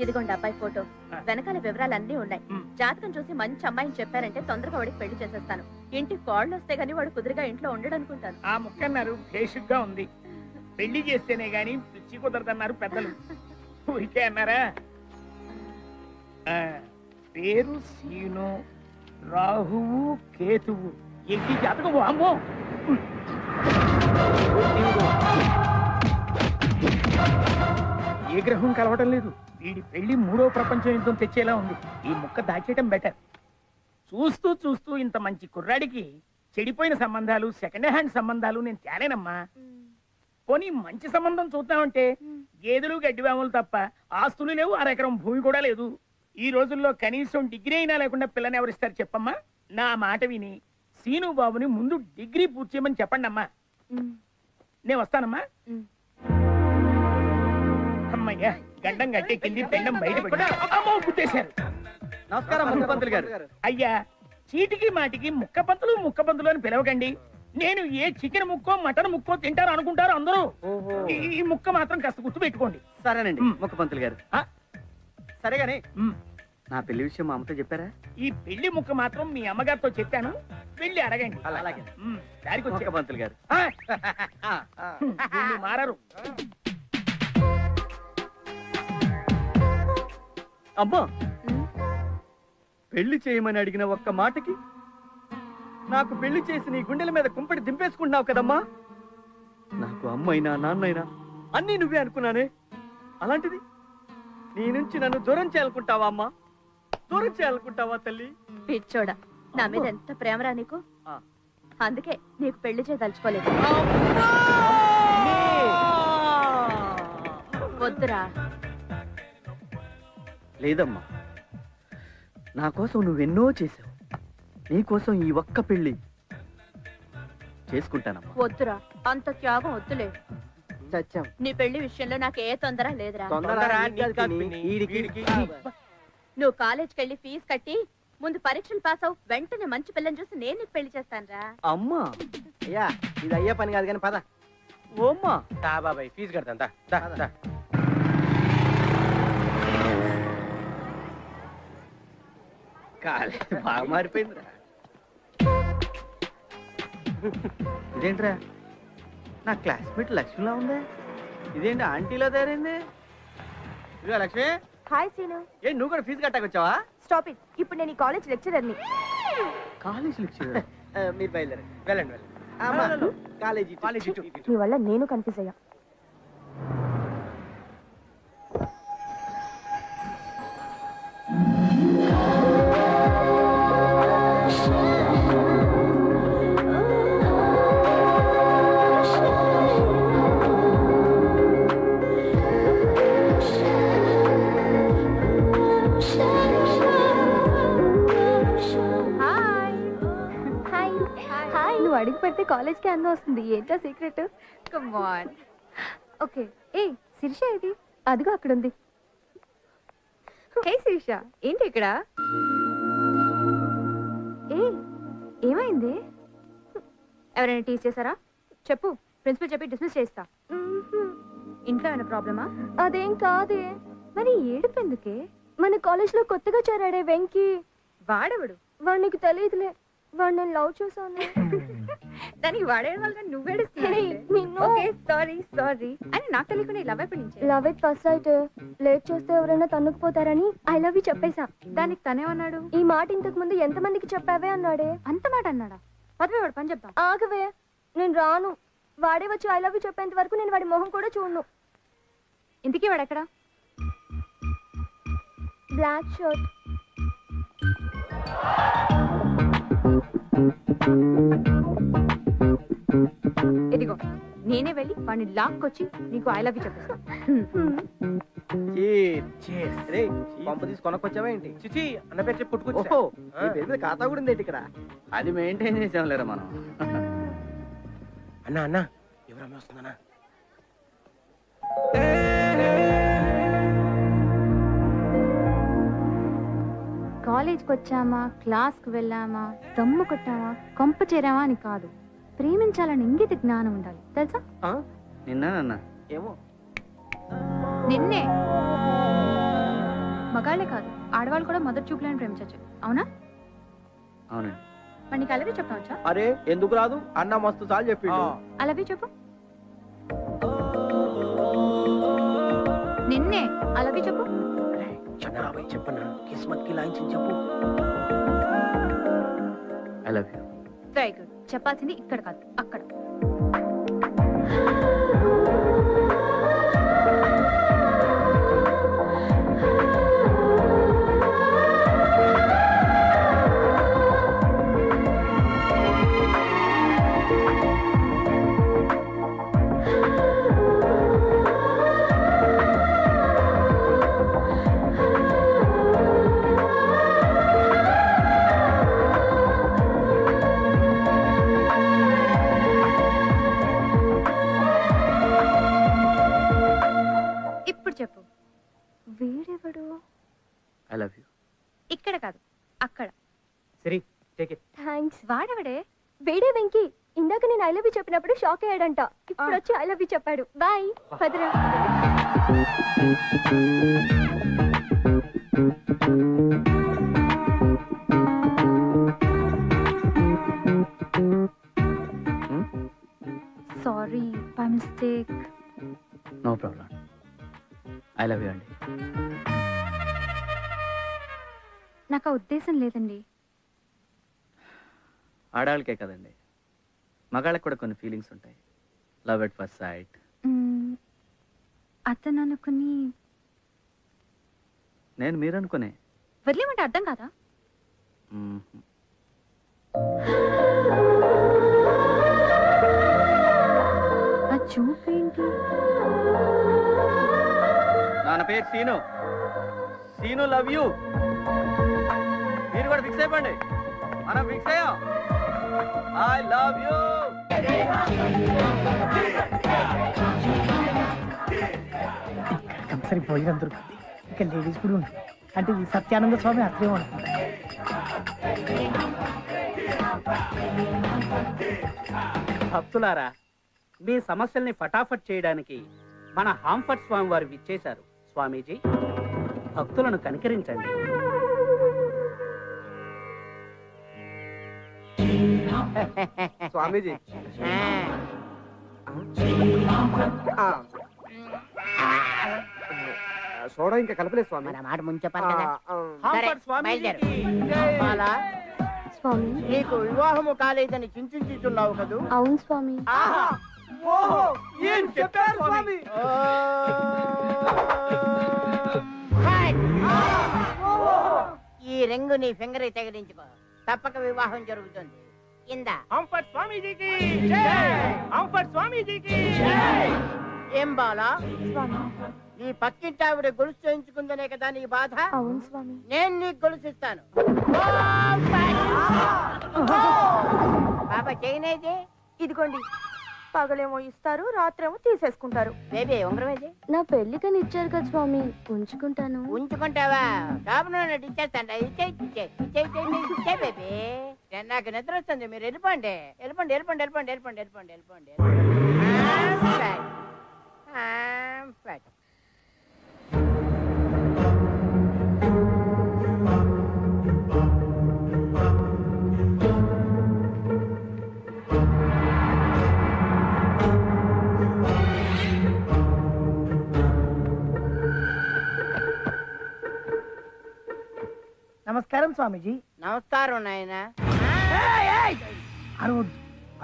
ఇదిగోండి అబ్బాయి ఫోటో, వెనకాల వివరాలన్నీ ఉన్నాయి. జాతకం చూసి మంచి అమ్మాయిని చెప్పారంటే తొందరగా వాడికి పెళ్లి చేసేస్తాను. ఇంటి కోళ్ళు వస్తే గానీ వాడు కుదురుగా ఇంట్లో ఉండడనుకుంటాను. ఆ ముక్కన్నారు బేసిక్గా ఉంది. పెళ్లి చేస్తేనే గాని పిచ్చి కుదరదన్నారు పెద్దలు. ఊరికే అన్నారా? పేరు సీను, రాహువు కేతువు. ఏంటి జాతకం? అమ్మో, ఏ గ్రహం కలవటం లేదు. వీడి పెళ్లి 3వ ప్రపంచ యుద్ధం తెచ్చేలా ఉంది. ఈ ముక్క దాచేయటం బెటర్. చూస్తూ చూస్తూ ఇంత మంచి కుర్రాడికి చెడిపోయిన సంబంధాలు, సెకండ్ హ్యాండ్ సంబంధాలు నేను తేలేనమ్మా. పోనీ మంచి సంబంధం చూద్దామంటే గేదెలు గడ్డివాములు తప్ప ఆస్తులు లేవు, 1/2 ఎకరం భూమి కూడా లేదు. ఈ రోజుల్లో కనీసం డిగ్రీ అయినా లేకుండా పిల్లని ఎవరిస్తారు చెప్పమ్మా? నా మాట విని సీను బాబుని ముందు డిగ్రీ పూర్తి చేయమని చెప్పండి అమ్మా. నేను వస్తానమ్మా. అమ్మయ్యా, గండం గట్టెక్కింది, పెండం బయటపడి. అమ్మో, గుద్దేశారు. నమస్కారం ముక్కపంతులు గారు. అయ్యా, చీటికి మాటికి ముక్కపంతులు అని పిలవకండి. నేను ఏ చికెన్ ముక్కో మటన్ ముక్కో తింటారు అనుకుంటారు అందరూ. ఈ ముక్క మాత్రం కాస్త గుర్తు పెట్టుకోండి. సరేనండి ముక్కపంతులు గారు. సరేగాని నా పెళ్లి విషయం మా అమ్మతో చెప్పారా? ఈ పెళ్లి ముక్క మాత్రం మీ అమ్మగారితో చెప్పాను, వెళ్ళి అడగండి. అలాగే దారికి ముక్కపంతులు గారు. మారారు. అమ్మా, పెళ్లి చేయమని అడిగిన ఒక్క మాటకి నాకు పెళ్లి చేసి నీ గుండెల మీద కుంపటి దింపేసుకుంటున్నావు కదమ్మా. నాకు అమ్మైనా నాన్నైనా అన్నీ నువ్వే అనుకున్నానే. అలాంటిది నీ నుంచి నన్ను దూరం చేయాలనుకుంటావా అమ్మా? దూరం చేయాలనుకుంటావా తల్లి? పిచ్చోడా, నా మీద ఎంత ప్రేమరా నీకు. అందుకే నీకు పెళ్లి చేయదలుచుకోలేదు. వద్దురా. లేదమ్మా, నా కోసం నువ్వెన్నో చేసావు. నీకోసం ఈ ఒక్క పెళ్లి చేసుకుంటానమ్మా. వద్దురా, అంత త్యాగం వద్దులే. నీ పెళ్లి విషయంలో నాకు ఏ తొందర లేదురా. నువ్వు కాలేజ్కి వెళ్ళి ఫీజు కట్టి ముందు పరీక్షలు పాస్ అవు, వెంటనే మంచి పిల్లని చూసి నేను నీకు పెళ్లి చేస్తానురా. అమ్మా, అయ్యా ఇది అయ్యే పని కాదు కానీ పద. ఓమ్మా బాబాయ్ ఫీజు కడతా. కాలేజ్ బాగా మారిపోయిందిరా. ఇదేంట్రా, నా క్లాస్మేట్ లక్ష్మిలా ఉందే. ఇదేంటి ఆంటీలో తయారైంది? ఇదిగో లక్ష్మి. Hi scene. ఏ నువ్వు కూడా ఫీజు కట్టాకొచ్చావా? Stop it. ఇప్పుడు నేను ఈ కాలేజ్ లెక్చరర్ని. College lecturer? మీరు బయలుదేరండి. వెళ్ళండి. కాలేజీ నీ వల్ల నేను కన్ఫ్యూజ్ అయ్యా. అడిగి పెడితే కాలేజ్ కి అందం వస్తుంది. ఏంటో సీక్రెట్? Come on. ఓకే. ఏ శిరీష, ఇది అదిగో అక్కడ ఉంది. హే శిరీష, ఏంటి ఇక్కడ? ఏ ఏమైంది? ఎవరైనా టీచ్ చేశారా? చెప్పు, ప్రిన్సిపల్ చెప్పి డిస్మిస్ చేస్తా. ఇంట్లో ఏమైనా ప్రాబ్లమా? అదేం కాదే. మరి ఏడుపు ఎందుకే? మన కాలేజ్ లో కొత్తగా చేరాడే వెంకీ. వాడెవడు? వాడు నీకు తెలియదులే. వాడు నేను లవ్ చేశాను. దానికి వాడేయడం వల్ల సారీ అని నాకు తెలియకుండా లవ్ ఎప్పటి నుంచి? Love at first sight. Late చేస్తే ఎవరైనా తన్నుకుపోతారని ఐ లవ్ యూ చెప్పేశా. దానికి తనేమన్నాడు? ఈ మాట ఇంతకు ముందు ఎంతమందికి చెప్పావే అన్నాడే. అంత మాట అన్నాడా? పదవే, వాడు పని చెప్తాం. ఆగవే, నేను రాను. వాడే వచ్చి ఐ లవ్ యూ చెప్పేంత వరకు నేను వాడి మొహం కూడా చూడను. ఇంతకీ వాడు ఎక్కడ? Black shirt. ఇదిగో, నేనే వెళ్ళి వాడిని లాక్కొచ్చి నీకు ఐ లవ్ యూ చెప్పేస్తా. పంపు తీసి కొనకొచ్చావా ఏంటి? చిచి అన్న పేరు చెప్పి పుట్టుకొచ్చా. ఖాతా కూడా ఉంది ఇక్కడ. అది మెయింటైన్ చేసాం లేరా మనం. అన్నా ఎవరమ్మ వస్తుందన్నా? కాలేజ్కి వచ్చామా, క్లాస్కి వెళ్ళామా, దమ్ము కొట్టామా, కొంప చేరామా అని కాదు, ప్రేమించాలని ఇంగిత జ్ఞానం ఉండాలి, తెలుసా? నిన్న ఏమో నిన్నే మగాళ్ళే కాదు ఆడవాళ్ళు కూడా మొదటి చూపులను ప్రేమించవచ్చు అవునా? అవునండి. మరి నీకు అలాగే చెప్పవచ్చా? అరే ఎందుకు రాదు, అన్న మస్తు సార్లు చెప్పిండు. అలాగే చెప్పు. నిన్నే అలాగే చెప్పు. చిన్నరా బాయ్ చెప్పన్నా, కిస్మత్ కి లైన్స్ చెప్పు. I love you. Very good. చెప్పాల్సింది ఇక్కడ కాదు అక్కడ. చెప్పు. వీడెవడు? I love you. ఇక్కడ కాదు అక్కడ. సరే టేక్ ఇట్. థాంక్స్. వాడెవడే? వేడే వెంకీ. ఇందాక నేను ఐ లవ్ యూ చెప్పినప్పుడు షాక్ అయ్యాడంట. ఇప్పుడు వచ్చి ఐ లవ్ యూ చెప్పాడు. బాయ్. పదరా. Sorry by mistake. No problem. I love you అండి. నాకు ఆ ఉద్దేశం లేదండి. ఆడవాళ్ళకే కదండి, మగాళ్ళకి కూడా కొన్ని ఫీలింగ్స్ ఉంటాయి. Love at first sight. అతను అనుకుని నేను మీరు అనుకునే. వదిలేమంటే అర్థం కాదా? ఆ చూపేంటి? నా పేరు సీను. Scene love you. మీరు కూడా ఫిక్స్ అయిపోండి. మనం ఫిక్స్ అయ్యాం. I love you. కంపల్సరీ భోజనం దొరుకుతుంది. ఇంకా లేడీస్ కూడా ఉంటుంది. అంటే ఈ సత్యానంద స్వామి అట్లే ఉంటుంది. భక్తులారా, మీ సమస్యల్ని ఫటాఫట్ చేయడానికి మన హాంఫర్ట్ స్వామి వారు విచ్చేశారు. స్వామీజీ, భక్తులను కనికరించండి. స్వామీజీ, సోడా ఇంకా కలపలేదు స్వామి. మన మాట ముందు చెప్పాలి కదా. హాంఫర్ట్ స్వామీజీకి బాలా, స్వామి, నీకు వివాహము కాలేదని చింతించుతున్నావు కదూ? అవును స్వామి. ఏం చెప్పారు స్వామి? ఈ రింగు నీ ఫింగర్ తగిలించుకో, తప్పక వివాహం జరుగుతుంది. కింద హాంఫర్ట్ స్వామీజీకి జై. హాంఫర్ట్ స్వామీజీకి జై. ఏం బాలా, స్వామి, నీ పక్కింటి ఆవిడ గొలుసు చేయించుకుందనే కదా నీ బాధ? అవును స్వామి. నేను నీకు గొలుసిస్తాను. బాబా చేయనేది? ఇదిగోండి. పగలేమో ఇస్తారు, రాత్రేమో తీసేసుకుంటారు. బేబీ ఉంగరం ఏది? నా పెళ్లికని ఇచ్చారు కదా స్వామి, ఉంచుకుంటాను. ఉంచుకుంటావా? షాపులో ఇచ్చేస్తాను. ఇచ్చే బేబీ. నాకు నిద్ర వస్తుంది, మీరు వెళ్ళిపోండి. వెళ్ళిపోండి వెళ్ళిపోండి వెళ్ళిపోండి వెళ్ళిపోండి వెళ్ళిపోండి వెళ్ళిపోండి. నమస్కారం స్వామీజీ. నమస్కారం నాయన. అరవద్దు.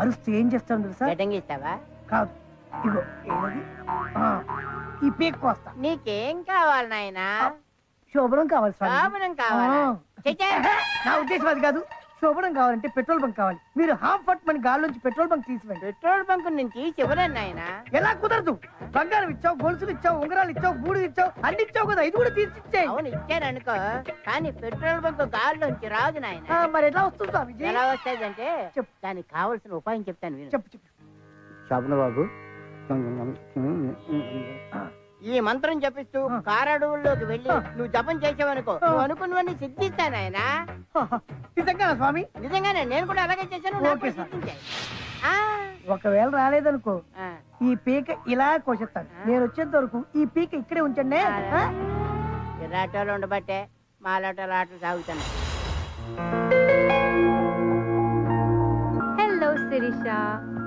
అరుస్తూ ఏం చేస్తాను తెలుసా? గడ్డంగిస్తావా? కాదు, ఇగో ఏది? ఈ పీక్ కోస్తా. నీకేం కావాలి నాయనా? శోభనం కావాలి స్వామి. శోభనం కావాలా? నా ఉద్దేశం అది కాదు. శోభనం కావాలంటే పెట్రోల్ బంక్ కావాలి. మీరు హాంఫర్ట్ మన గాల్లోంచి పెట్రోల్ బంక్ తీసివ్వండి. పెట్రోల్ బంక్ నుంచి ఇవ్వలేను నాయన. ఎలా కుదరదు? బంగారం ఇచ్చావు, గొలుసులు ఇచ్చావు, ఉంగరాలు ఇచ్చావు, బూడిది ఇచ్చావు, అన్ని ఇచ్చావు కదా, ఇది కూడా తీసి ఇచ్చేయి. అవును ఇచ్చాను అనుకో, కానీ పెట్రోల్ బంక్ గాల్లోంచి రాదు నాయన. మరి ఎట్లా వస్తుంది స్వామిజీ? ఎలా వస్తుందంటే చెప్పు. దానికి కావలసిన ఉపాయం చెప్తాను విను. చెప్పు చెప్పు. శోభన బాబు, ఈ మంత్రం జపిస్తూ కారడవుల్లోకి వెళ్ళి నువ్వు జపం చేసావనుకో, నువ్వు అనుకున్నవన్నీ సిద్ధిస్తాను ఆయన. నిజంగా స్వామి? నిజంగానే, నేను కూడా అలాగే చేశాను. నాకు ఓకే కూడా సార్. సిద్ధించాయి. ఒకవేళ రాలేదనుకో, ఆ, ఈ పీక ఇలా కోసేస్తాను. నేను వచ్చేంత వరకు ఈ పీక ఇక్కడే ఉంచండి. మీరు ఆటోలు ఉండబట్టే మా ఆటోలు ఆటలు సాగుతున్నాయి. హలో శిరీష.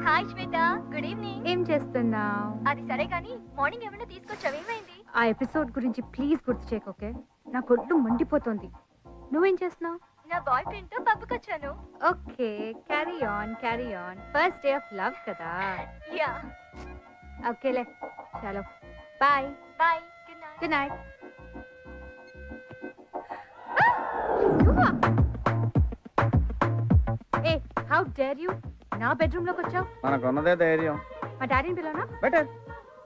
హాయ్ శ్వేత, గుడ్ ఈవినింగ్. ఏం చేస్తున్నావు? అది సరే కానీ మార్నింగ్ ఏమైనా తీసుకొచ్చావు, ఏమైంది? ఆ ఎపిసోడ్ గురించి ప్లీజ్ గుర్తు చేయకు, ఓకే? నా కొట్టు మండిపోతుంది. నువ్వేం చేస్తున్నావు? నా బాయ్ ఫ్రెండ్ తో పబ్కి వచ్చాను. Okay, carry on. First day of love కదా. యా. ఓకేలే, చలో bye. Bye. Good night. Hey, how dare you నా బెడ్రూమ్ లోకి వచ్చావు? మనకున్నదే ధైర్యం. మా డాడీని పిలవనా? బెటర్,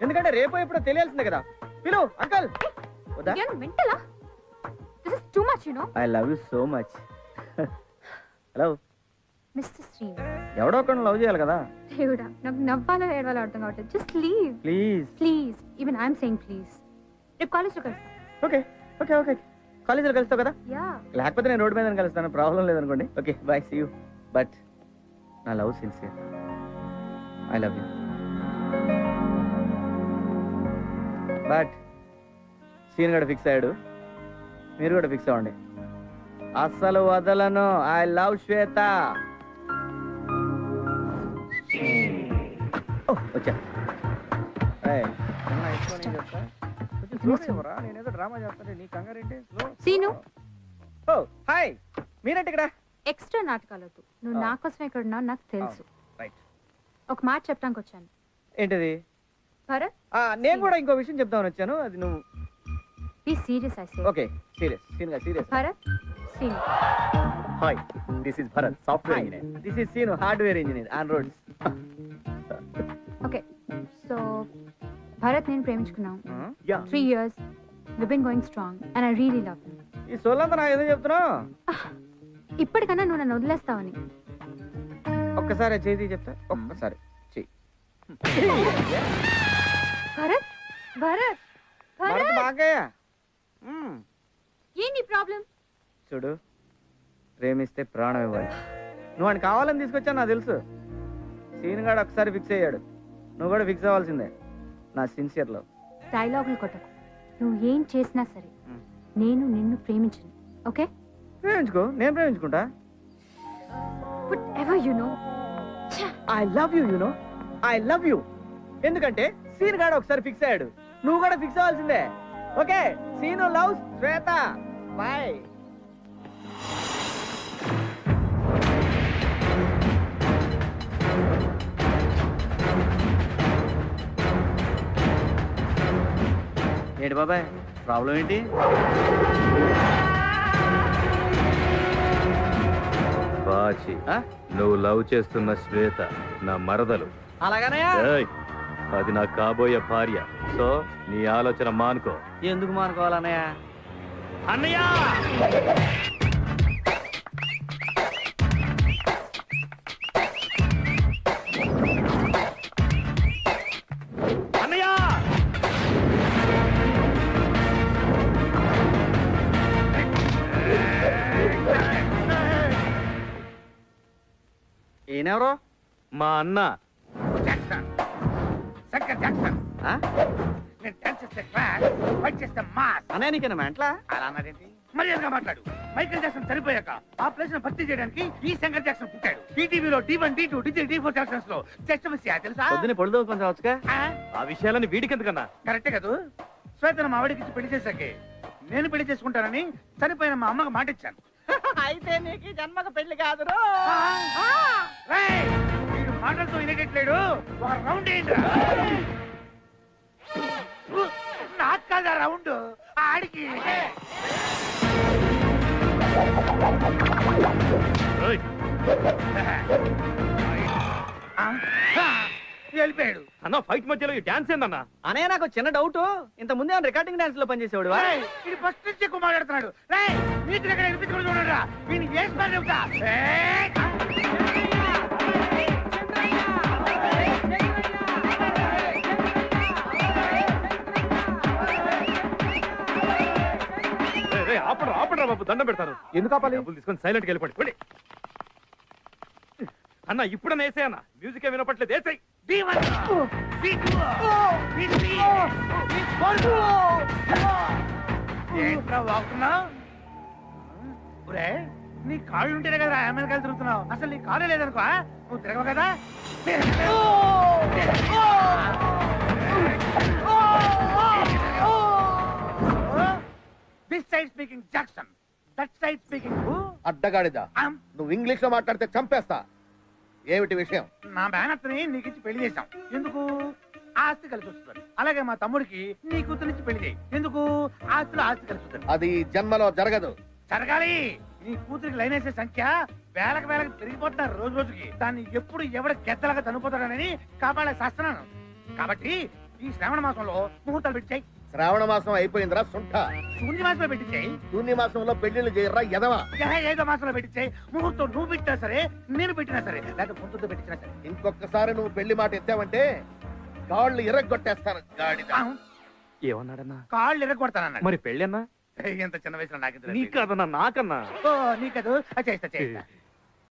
ఎందుకంటే రేపు ఎప్పుడో తెలియాల్సిందే కదా. పిలు అంకల్. మెంటలా? This is too much, you know. I love you so much. Hello mister Srinu. ఎవడో ఒకరిని లవ్ చేయాలి కదా. దేవుడా, నాకు నవ్వాలో ఏడవాలో అర్థం కావట్లేదు. Just leave please. Even I'm saying please. రేపు కాలేజ్లో కలుస్తాం. ఓకే ఓకే ఓకే కాలేజీలో కలుస్తావు కదా. యా. లేకపోతే నేను రోడ్డు మీద కలుస్తాను, ప్రాబ్లం లేదనుకోండి. Okay bye, see you. But నా love sincere. I love you. But scene కూడా ఫిక్స్ అయ్యాడు, మీరు కూడా ఫిక్స్ అవ్వండి. అస్సలు వదలను. I love Shweta. వచ్చా. నేనేదో డ్రామా చేస్తాను, నీ కంగారేంటి? సీను, ఓ హాయ్, మీరేంటి ఇక్కడ? ఎక్స్ట్రా నాటకాలు వద్దు. నువ్వు నా కోసమే ఇక్కడ ఉన్నావు నాకు తెలుసు. రైట్. ఒక మాట చెప్పడానికి వచ్చాను. ఏంటిది? భరత్, నేను కూడా ఇంకో విషయం చెప్తామని వచ్చాను. అది నువ్వు be serious I say. Okay serious. Scene గా serious. Bharat, Seenu. Hi, this is Bharat, software engineer. This is Seenu, hardware engineer on roads. Okay, so Bharat నేను ప్రేమించుకున్నాం. Yeah. 3 years we've been going strong and I really love him. ఈ సోలంతా నాకు ఏదో చెప్తున్నావు. ఇప్పటికన్నా నువ్వు నన్ను వదిలేస్తావని. ఒక్కసారి చేతి చెప్తా, ఒక్కసారి చెయ్యి. భరత్, భరత్, భరత్ భరత్, బాగయ్యా. ఏంటి ప్రాబ్లం? చూడు, ప్రేమిస్తే ప్రాణం ఇవ్వాలి. నువ్వు అని కావాలని తీసుకొచ్చా నాకు తెలుసు. సీన్ గాడు ఒకసారి ఫిక్స్ అయ్యాడు, నువ్వు కూడా ఫిక్స్ అవ్వాల్సిందే. నా సిన్సియర్ లవ్. డైలాగులు కొట్టకు. నువ్వు ఏం చేసినా సరే నేను నిన్ను ప్రేమించను, ఓకే? ప్రేమించుకో, నేను ప్రేమించుకుంటా. Whatever you know. I love you, you know, I love you. ఎందుకంటే సీన్ గాడు ఒకసారి ఫిక్స్ అయ్యాడు, నువ్వు కూడా ఫిక్స్ అవ్వాల్సిందే. ఓకే, సీను లవ్ శ్వేత. బాయ్. ఏంటి బాబాయ్, ప్రాబ్లం ఏంటి? బాచి, నువ్వు లవ్ చేస్తున్న శ్వేత నా మరదలు. అలాగనే. అది నా కాబోయే భార్య. సో నీ ఆలోచన మానుకో. ఎందుకు మానుకోవాలన్నయ్య? అన్నయ్య, అన్నయ్య, ఈయనెవరో? మా అన్న. Jackson, Shankar Jackson. నేను డాన్స్ చేస్తే క్లాస్, ఫైట్ చేస్తే మాస్. అన్నయ్య నీకేనా మెంట్లా? అలా అన్నదేంటి? మర్యాదగా మాట్లాడు. మైకేల్ జాక్సన్ చనిపోయాక ఆ ప్లేస్ ను భర్తీ చేయడానికి ఈ శంకర్ జాక్సన్ పుట్టాడు. ఈటీవీలో D1, D2, D3, D4 Jackson's లో చెస్ట్ విషయా తెలుసా? పొద్దున్నే పొడుదు కొంచెం వచ్చుగా. ఆ విషయాలని వీడికెందుకన్నా? కరెక్టే కదా. శ్వేతను మా ఆవిడకి పెళ్లి చేశాకే నేను పెళ్లి చేసుకుంటానని చనిపోయిన మా అమ్మకు మాట ఇచ్చాను. అయితే నీకు ఈ జన్మకు పెళ్లి కాదురో. రేయ్, వీడు మాటలతో వినేటట్లేడు. ఒక రౌండ్ ఏంటి? నాకు కాదా రౌండ్, ఆడికి. వెళ్ళిపోయాడు. అన్న, ఫైట్ మధ్యలో ఈ డాన్స్ ఏందన్నా? అనే నాకు చిన్న డౌట్, ఇంత ముందే రికార్డింగ్ డాన్స్ లో పనిచేసేవాడు. ఇది ఫస్ట్ నుంచి ఎక్కువ మాట్లాడుతున్నాడు. రేయ్, నీకు దగ్గర వినిపించుకుని చూడరా, వీడిని వేసి పని చెప్తా. ఆపడరా బాబు, దండం పెడతాను. ఎందుకు ఆపాలి? డబ్బులు తీసుకొని సైలెంట్ గా వెళ్ళిపోండి. అన్న, ఇప్పుడన్నా వేసే అన్న, మ్యూజిక్ వినపట్లేదు. వేసాయి. ఏమిట్రా వాగుతున్నావు? ఒరే, నీ కాళ్ళు ఉంటేనే కదా అమెరికాలు తిరుగుతున్నావు. అసలు నీ కాళ్ళు లేదనుకో నువ్వు తిరగవు కదా. This side speaking Jackson, that side speaking అడ్డగాడిదా, నువ్వు ఇంగ్లీష్ లో మాట్లాడితే చంపేస్తా. ఏమిటి విషయం? నా మేనత్తని నీకు ఇచ్చి పెళ్లి చేశాం. ఎందుకు? ఆస్తి కలిసి వస్తుంది. అలాగే మా తమ్ముడికి నీ కూతురించి పెళ్లి చేయి. ఎందుకు? ఆస్తిలో ఆస్తి కలిసి వస్తుంది. అది జన్మలో జరగదు. జరగాలి. నీ కూతురికి లైన్ వేసే సంఖ్య వేలకు పెరిగిపోతున్నారు రోజు రోజుకి. దాన్ని ఎప్పుడు ఎవడ గెద్దలాగా చనిపోతాడని కాపాడే శాస్త్రాను. కాబట్టి ఈ శ్రావణ మాసంలో ముహూర్తాలు పెట్టాయి. శ్రావణ మాసం అయిపోయిందిరా సుంఠ. శూన్య మాసంలో పెట్టించాయి. శూన్య మాసంలో పెళ్లిళ్ళు చేయరా ఎదవా. ఏదో మాసంలో పెట్టించాయి. ముహూర్తం నువ్వు పెట్టినా సరే, నేను పెట్టినా సరే, లేకపోతే ముందుతో పెట్టినా సరే. ఇంకొకసారి నువ్వు పెళ్లి మాట ఎత్తావంటే కాళ్ళు ఇరగొట్టేస్తాను. గాడిద. ఏమన్నాడన్నా? కాళ్ళు ఎరగొడతానన్నాడు. మరి పెళ్ళి అన్నా? ఎంత చిన్న వయసులో నాకు నీకదన్నా నాకన్నా? ఓ నీకదు. చేస్తా